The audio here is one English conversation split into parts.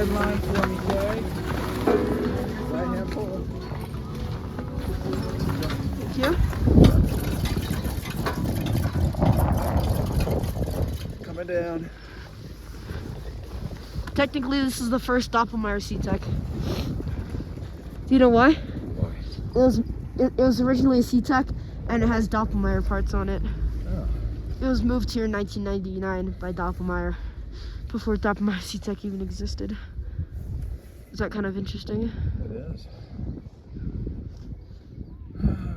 red line for me, Jay. Right hand pull. Thank you. Coming down. Technically, this is the first Doppelmayr C-tec. Do you know why? Why? It was originally a C-tec, and it has Doppelmayr parts on it. Oh. It was moved here in 1999 by Doppelmayr, before Doppelmayr C-tec even existed. Is that kind of interesting? It is.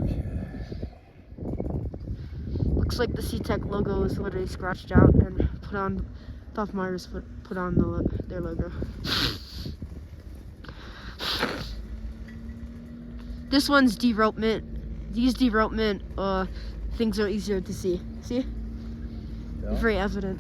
Okay. Looks like the C-tec logo is literally scratched out and put on. Doppelmayr's put on their logo. This one's derailment. These derailment things are easier to see. See? Yeah. Very evident.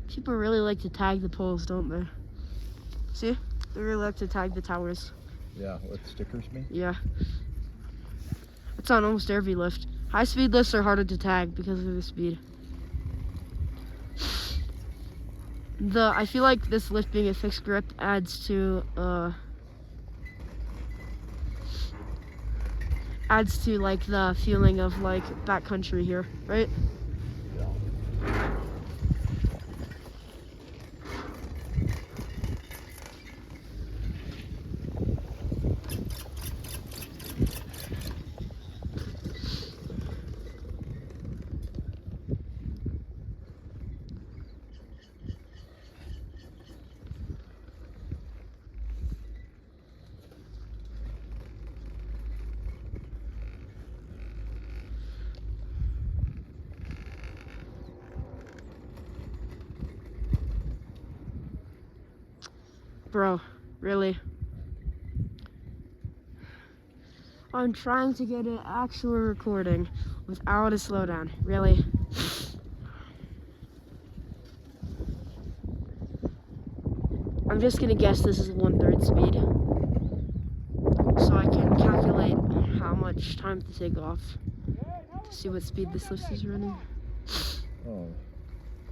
People really like to tag the poles, don't they? See? They really like to tag the towers. Yeah, with stickers, me? Yeah. It's on almost every lift. High speed lifts are harder to tag because of the speed. I feel like this lift being a fixed grip adds to like the feeling of like backcountry here, right? Yeah. Bro, really? I'm trying to get an actual recording without a slowdown. Really? I'm just gonna guess this is 1/3 speed, so I can calculate how much time to take off to see what speed this lift is running. Oh,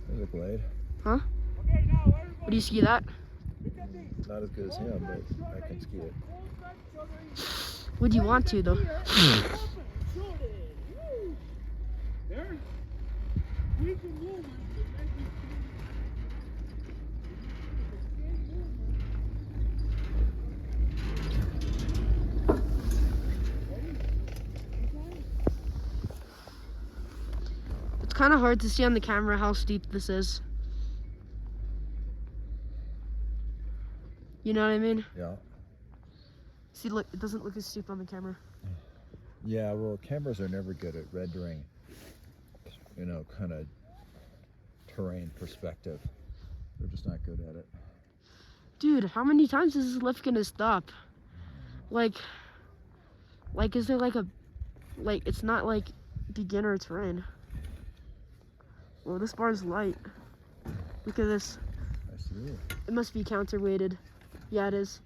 there's a blade. Huh? What do you ski that? Not as good as him, but I can ski it. Would you want to though? It's kind of hard to see on the camera how steep this is. You know what I mean? Yeah. See, look, it doesn't look as steep on the camera. Yeah, well, cameras are never good at rendering, you know, kind of terrain perspective. They're just not good at it. Dude, how many times is this lift gonna stop? Like, is there like it's not like beginner terrain. Well, this bar is light. Look at this. I see. It must be counterweighted. Yeah, it is.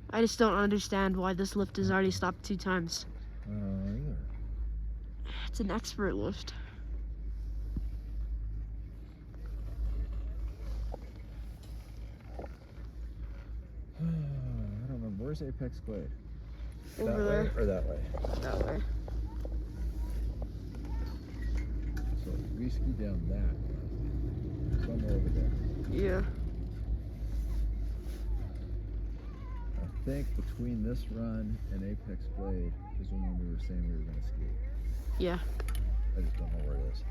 I just don't understand why this lift has already stopped 2 times. Either. It's an expert lift. I don't remember. Where's Apex Glade? Over that there. way or that way? That way. So we ski down that. somewhere over there. Yeah. I think between this run and Apex Blade is when we were saying we were going to ski. Yeah. I just don't know where it is.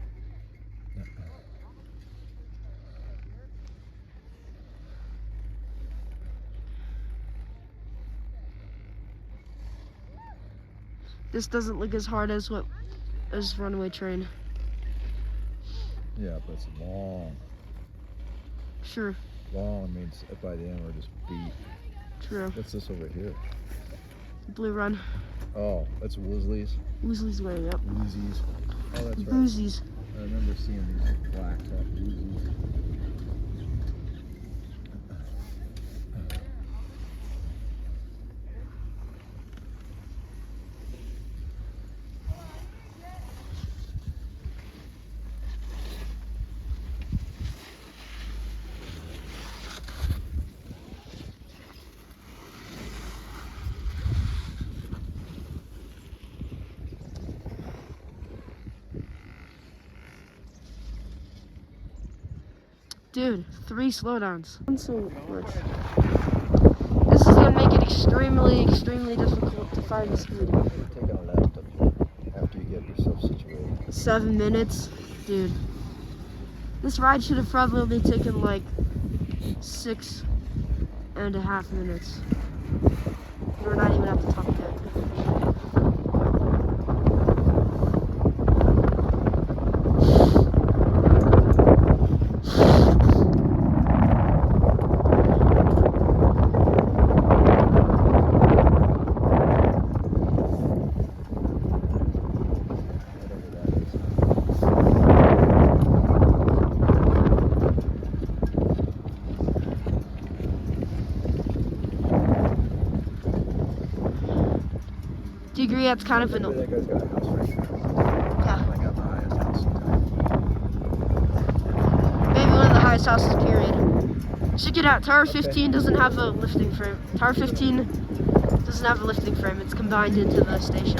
This doesn't look as hard as runaway train. Yeah, but it's long. Sure. Long means by the end we're just beat. True. What's this over here? Blue Run. Oh, that's Woozley's. Woozley's way, yep. Woozies. Oh, that's right. Boozies. I remember seeing these plaques at Woozley's. Dude, 3 slowdowns. So much. This is gonna make it extremely difficult to find the speed. You're taking a left after you get yourself situated. 7 minutes, dude. This ride should have probably taken like 6.5 minutes. We're not even at the top yet. Do you agree that's kind of an... That guy's got a house right there. Yeah. I got the highest house in town. Maybe one of the highest houses, period. Check it out. Tower 15 doesn't have a lifting frame. Tower 15 doesn't have a lifting frame. It's combined into the station.